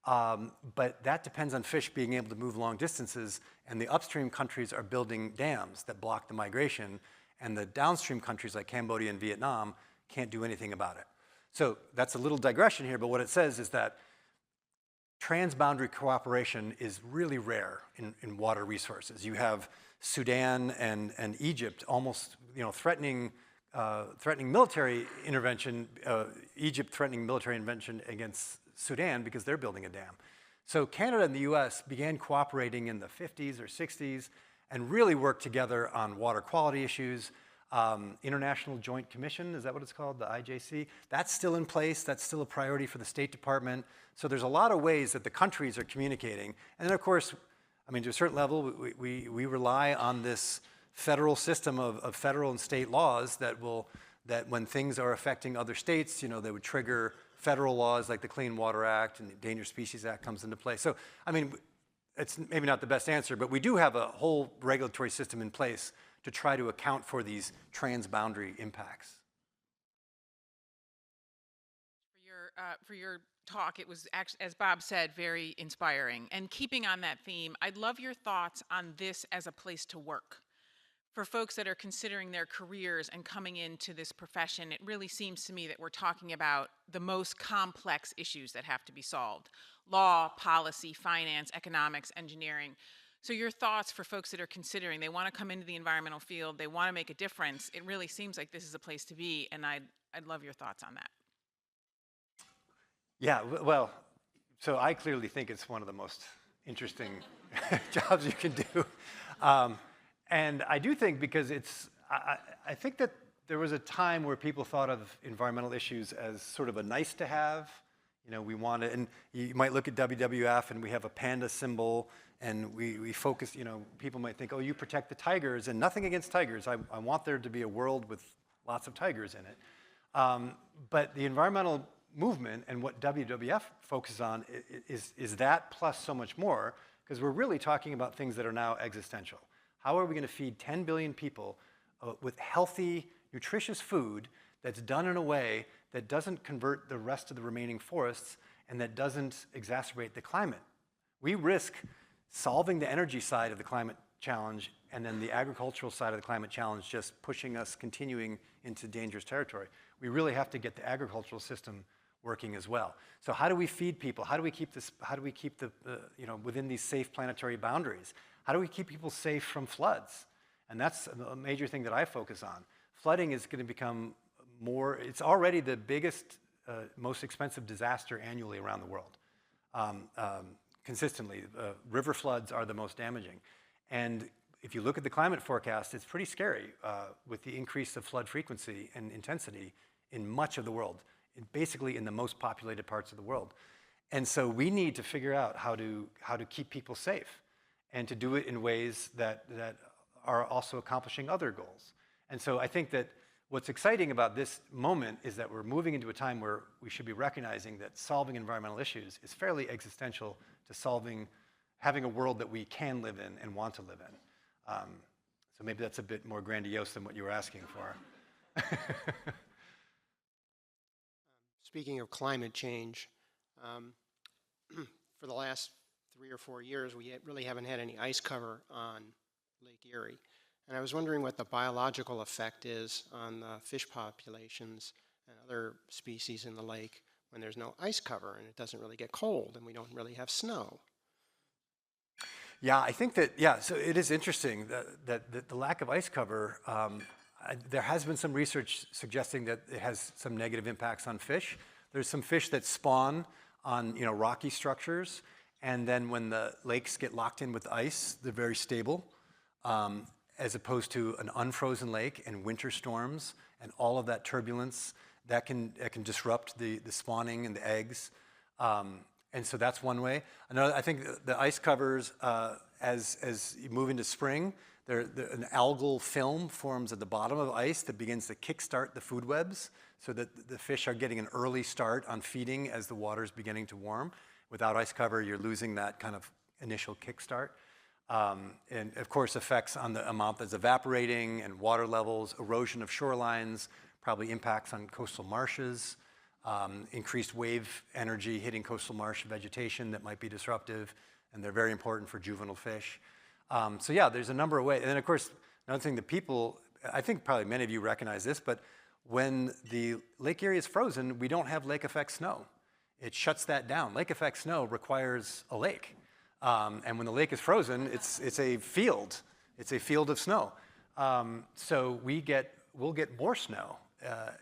But that depends on fish being able to move long distances, and the upstream countries are building dams that block the migration, and the downstream countries like Cambodia and Vietnam can't do anything about it. So that's a little digression here, but what it says is that transboundary cooperation is really rare in water resources. You have Sudan and Egypt almost threatening military intervention, Egypt threatening military intervention against Sudan because they're building a dam. So Canada and the US began cooperating in the 50s or 60s and really worked together on water quality issues. International Joint Commission, is that what it's called, the IJC? That's still in place, that's still a priority for the State Department. So there's a lot of ways that the countries are communicating. And then of course, I mean, to a certain level, we rely on this federal system of federal and state laws that when things are affecting other states, they would trigger federal laws like the Clean Water Act and the Endangered Species Act comes into play. So, I mean, it's maybe not the best answer, but we do have a whole regulatory system in place to try to account for these transboundary impacts. For your talk, it was actually, as Bob said, very inspiring. And keeping on that theme, I'd love your thoughts on this as a place to work. For folks that are considering their careers and coming into this profession, it really seems to me that we're talking about the most complex issues that have to be solved: law, policy, finance, economics, engineering. So your thoughts for folks that are considering, they want to come into the environmental field, they want to make a difference, it really seems like this is a place to be, and I'd love your thoughts on that. Yeah, well, so I clearly think it's one of the most interesting jobs you can do. And I do think because I think that there was a time where people thought of environmental issues as sort of a nice to have. We want to, and you might look at WWF and we have a panda symbol and we focus, people might think, oh, you protect the tigers, and nothing against tigers. I want there to be a world with lots of tigers in it. But the environmental movement and what WWF focuses on is that plus so much more, because we're really talking about things that are now existential. How are we going to feed 10 billion people with healthy, nutritious food that's done in a way that doesn't convert the rest of the remaining forests and that doesn't exacerbate the climate? We risk solving the energy side of the climate challenge and then the agricultural side of the climate challenge just pushing us, continuing into dangerous territory. We really have to get the agricultural system working as well. So how do we feed people? How do we keep this? How do we keep within these safe planetary boundaries? How do we keep people safe from floods? And that's a major thing that I focus on. Flooding is going to become more, it's already the biggest, most expensive disaster annually around the world. Consistently, river floods are the most damaging. And if you look at the climate forecast, it's pretty scary with the increase of flood frequency and intensity in much of the world, basically in the most populated parts of the world. And so we need to figure out how to keep people safe and to do it in ways that are also accomplishing other goals. And so I think that what's exciting about this moment is that we're moving into a time where we should be recognizing that solving environmental issues is fairly existential to having a world that we can live in and want to live in. So maybe that's a bit more grandiose than what you were asking for. Speaking of climate change, for the last 3 or 4 years, we really haven't had any ice cover on Lake Erie. And I was wondering what the biological effect is on the fish populations and other species in the lake when there's no ice cover and it doesn't really get cold and we don't really have snow. Yeah, I think that, so it is interesting that the lack of ice cover, there has been some research suggesting that it has some negative impacts on fish. There's some fish that spawn on rocky structures, and then when the lakes get locked in with ice, they're very stable, as opposed to an unfrozen lake and winter storms and all of that turbulence that can disrupt the spawning and the eggs. And so that's one way. Another, I think the ice covers, as you move into spring, an algal film forms at the bottom of ice that begins to kickstart the food webs so that the fish are getting an early start on feeding as the water is beginning to warm. Without ice cover, you're losing that kind of initial kickstart. And of course, effects on the amount that's evaporating and water levels, erosion of shorelines, probably impacts on coastal marshes, increased wave energy hitting coastal marsh vegetation that might be disruptive, and they're very important for juvenile fish. So yeah, there's a number of ways. And then of course, another thing that people, I think probably many of you recognize this, but when the Lake Erie is frozen, we don't have lake effect snow. It shuts that down. Lake effect snow requires a lake. And when the lake is frozen, it's a field. It's a field of snow. So we'll get more snow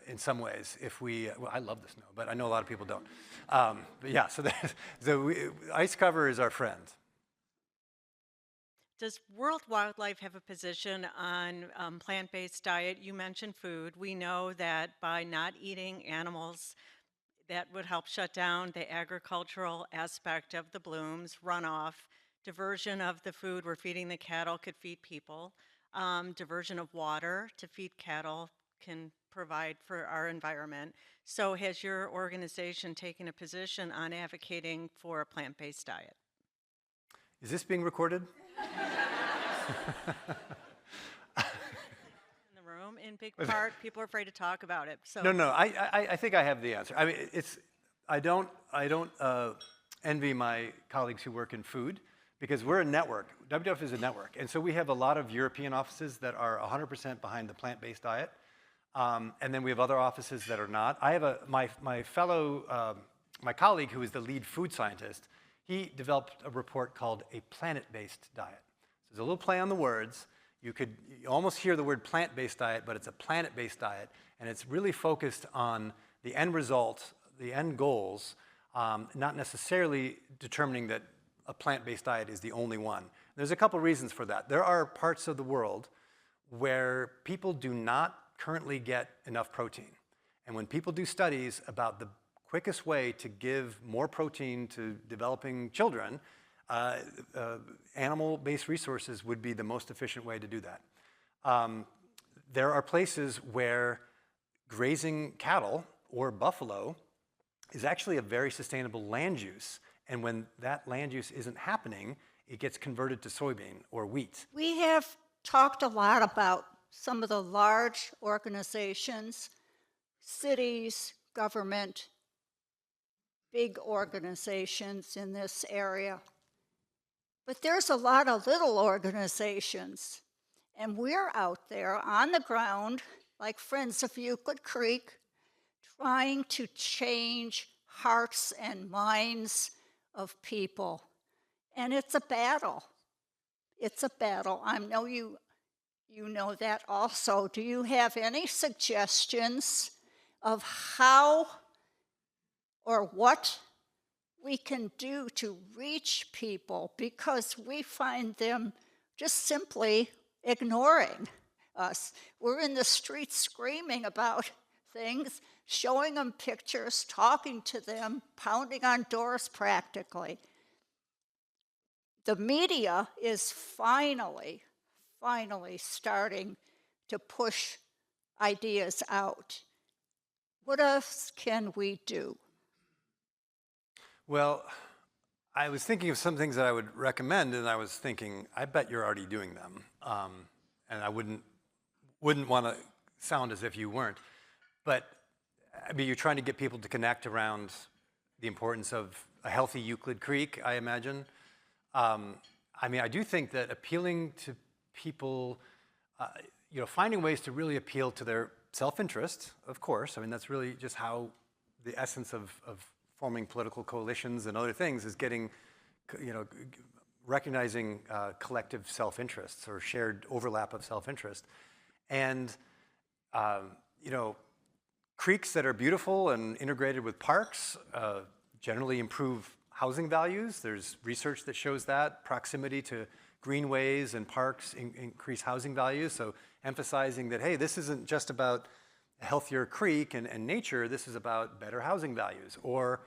in some ways if we, well, I love the snow, but I know a lot of people don't. But yeah, so ice cover is our friend. Does World Wildlife have a position on plant-based diet? You mentioned food. We know that by not eating animals, that would help shut down the agricultural aspect of the blooms, runoff, diversion of the food we're feeding the cattle could feed people, diversion of water to feed cattle can provide for our environment. So has your organization taken a position on advocating for a plant-based diet? Is this being recorded? In the room, in big part, people are afraid to talk about it. So No, I think I have the answer. I mean, I don't envy my colleagues who work in food because we're a network. WWF is a network, and so we have a lot of European offices that are 100% behind the plant-based diet, and then we have other offices that are not. I have my colleague who is the lead food scientist. He developed a report called a planet-based diet. So there's a little play on the words. You almost hear the word plant-based diet, but it's a planet-based diet, and it's really focused on the end result, the end goals, not necessarily determining that a plant-based diet is the only one. There's a couple reasons for that. There are parts of the world where people do not currently get enough protein. And when people do studies about the quickest way to give more protein to developing children, animal-based resources would be the most efficient way to do that. There are places where grazing cattle or buffalo is actually a very sustainable land use. And when that land use isn't happening, it gets converted to soybean or wheat. We have talked a lot about some of the large organizations, cities, government, big organizations in this area. But there's a lot of little organizations, and we're out there on the ground, like Friends of Euclid Creek, trying to change hearts and minds of people. And it's a battle. It's a battle. I know you know that also. Do you have any suggestions of how or what we can do to reach people, because we find them just simply ignoring us. We're in the streets screaming about things, showing them pictures, talking to them, pounding on doors practically. The media is finally starting to push ideas out. What else can we do? Well, I was thinking of some things that I would recommend, and I was thinking, I bet you're already doing them. And I wouldn't want to sound as if you weren't. But I mean, you're trying to get people to connect around the importance of a healthy Euclid Creek, I imagine. I mean, I do think that appealing to people, finding ways to really appeal to their self-interest, of course. I mean, that's really just how the essence of forming political coalitions and other things is getting, recognizing collective self-interests or shared overlap of self-interest. And, creeks that are beautiful and integrated with parks generally improve housing values. There's research that shows that. Proximity to greenways and parks increase housing values. So emphasizing that, hey, this isn't just about a healthier creek and nature, this is about better housing values. Or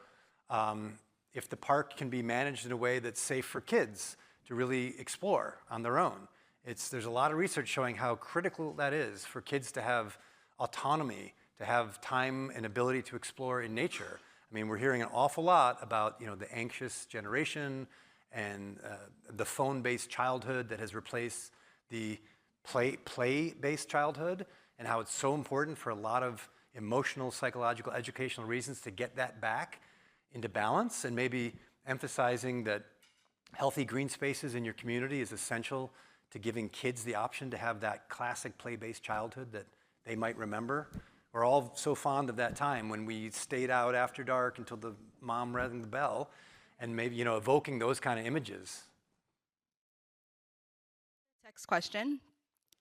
if the park can be managed in a way that's safe for kids to really explore on their own. There's a lot of research showing how critical that is for kids to have autonomy, to have time and ability to explore in nature. I mean, we're hearing an awful lot about, the anxious generation and the phone-based childhood that has replaced the play-based childhood, and how it's so important for a lot of emotional, psychological, educational reasons to get that back into balance, and maybe emphasizing that healthy green spaces in your community is essential to giving kids the option to have that classic play-based childhood that they might remember. We're all so fond of that time when we stayed out after dark until the mom rang the bell, and maybe, evoking those kind of images. Text question.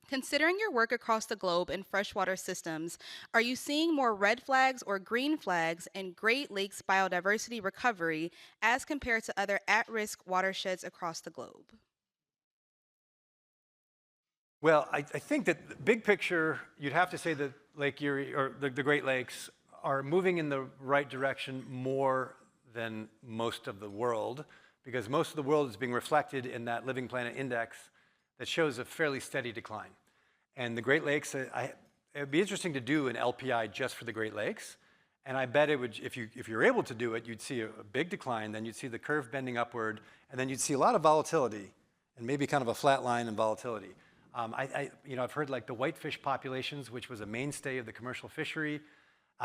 Considering your work across the globe in freshwater systems, are you seeing more red flags or green flags in Great Lakes biodiversity recovery as compared to other at-risk watersheds across the globe? Well, I think that the big picture, you'd have to say that Lake Erie, or the Great Lakes, are moving in the right direction more than most of the world, because most of the world is being reflected in that Living Planet Index that shows a fairly steady decline. And the Great Lakes, it would be interesting to do an LPI just for the Great Lakes. And I bet it would, if you're able to do it, you'd see a big decline, then you'd see the curve bending upward, and then you'd see a lot of volatility, and maybe kind of a flat line in volatility. I've heard like the whitefish populations, which was a mainstay of the commercial fishery,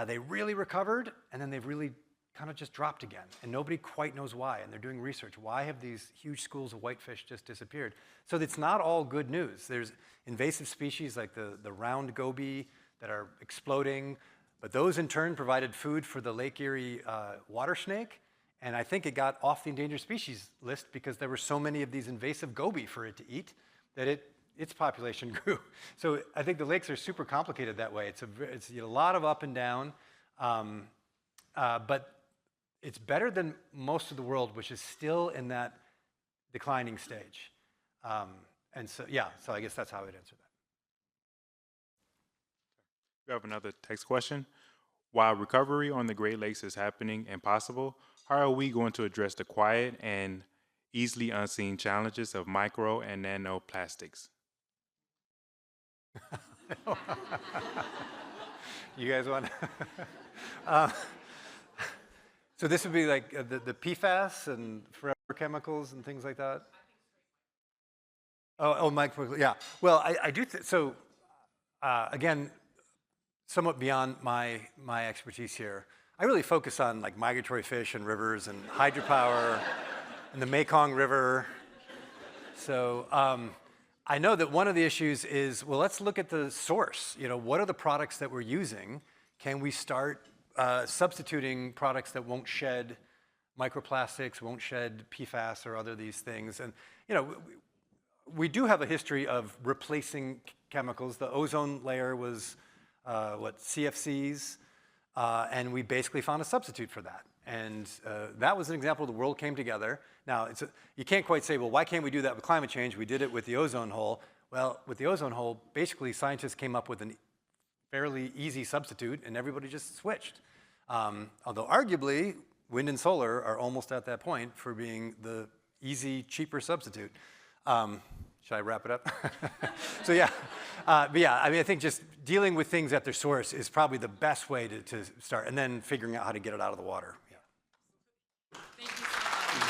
they really recovered, and then they've really kind of just dropped again, and nobody quite knows why, and they're doing research. Why have these huge schools of whitefish just disappeared? So it's not all good news. There's invasive species like the round goby that are exploding, but those in turn provided food for the Lake Erie water snake, and I think it got off the endangered species list because there were so many of these invasive goby for it to eat that its population grew. So I think the lakes are super complicated that way. It's a lot of up and down, but it's better than most of the world, which is still in that declining stage. And so, so I guess that's how I would answer that. We have another text question. While recovery on the Great Lakes is happening and possible, how are we going to address the quiet and easily unseen challenges of micro and nanoplastics? You guys want so this would be like the PFAS and forever chemicals and things like that? Micro, yeah. Well, I do, so again, somewhat beyond my expertise here. I really focus on like migratory fish and rivers and hydropower and the Mekong River. So I know that one of the issues is, well, let's look at the source. What are the products that we're using? Can we start substituting products that won't shed microplastics, won't shed PFAS or other these things? And we do have a history of replacing chemicals. The ozone layer was CFCs. and we basically found a substitute for that. And that was an example the world came together. Now, you can't quite say, well, why can't we do that with climate change? We did it with the ozone hole. Well, with the ozone hole, basically scientists came up with a fairly easy substitute, and everybody just switched. Although arguably, wind and solar are almost at that point for being the easy, cheaper substitute. Should I wrap it up? So yeah, but yeah, I mean, I think just dealing with things at their source is probably the best way to start, and then figuring out how to get it out of the water. Yeah. Thank you so much.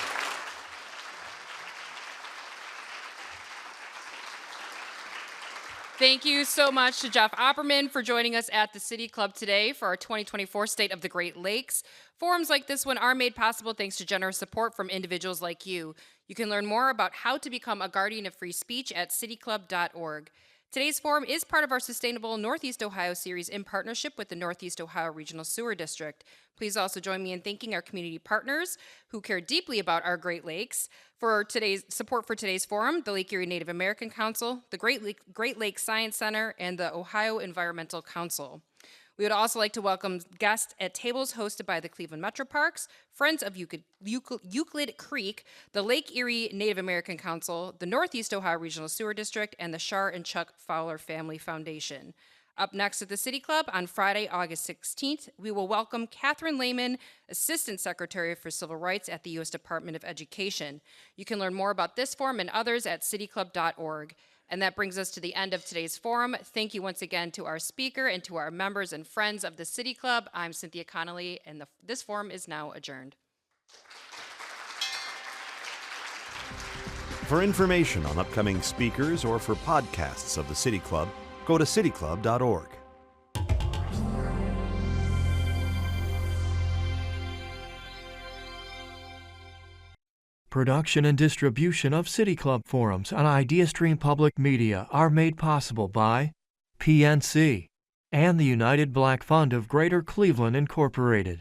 Thank you so much to Jeff Opperman for joining us at the City Club today for our 2024 State of the Great Lakes. Forums like this one are made possible thanks to generous support from individuals like you. You can learn more about how to become a guardian of free speech at cityclub.org. Today's forum is part of our Sustainable Northeast Ohio series in partnership with the Northeast Ohio Regional Sewer District. Please also join me in thanking our community partners who care deeply about our Great Lakes. For today's support for today's forum, the Lake Erie Native American Council, the Great Lakes Science Center, and the Ohio Environmental Council. We would also like to welcome guests at tables hosted by the Cleveland Metro Parks, Friends of Euclid Creek, the Lake Erie Native American Council, the Northeast Ohio Regional Sewer District, and the Shar and Chuck Fowler Family Foundation. Up next at the City Club on Friday, August 16th, we will welcome Catherine Lehman, Assistant Secretary for Civil Rights at the U.S. Department of Education. You can learn more about this forum and others at cityclub.org. And that brings us to the end of today's forum. Thank you once again to our speaker and to our members and friends of the City Club. I'm Cynthia Connolly, and this forum is now adjourned. For information on upcoming speakers or for podcasts of the City Club, go to cityclub.org. Production and distribution of City Club forums on IdeaStream Public Media are made possible by PNC and the United Black Fund of Greater Cleveland, Incorporated.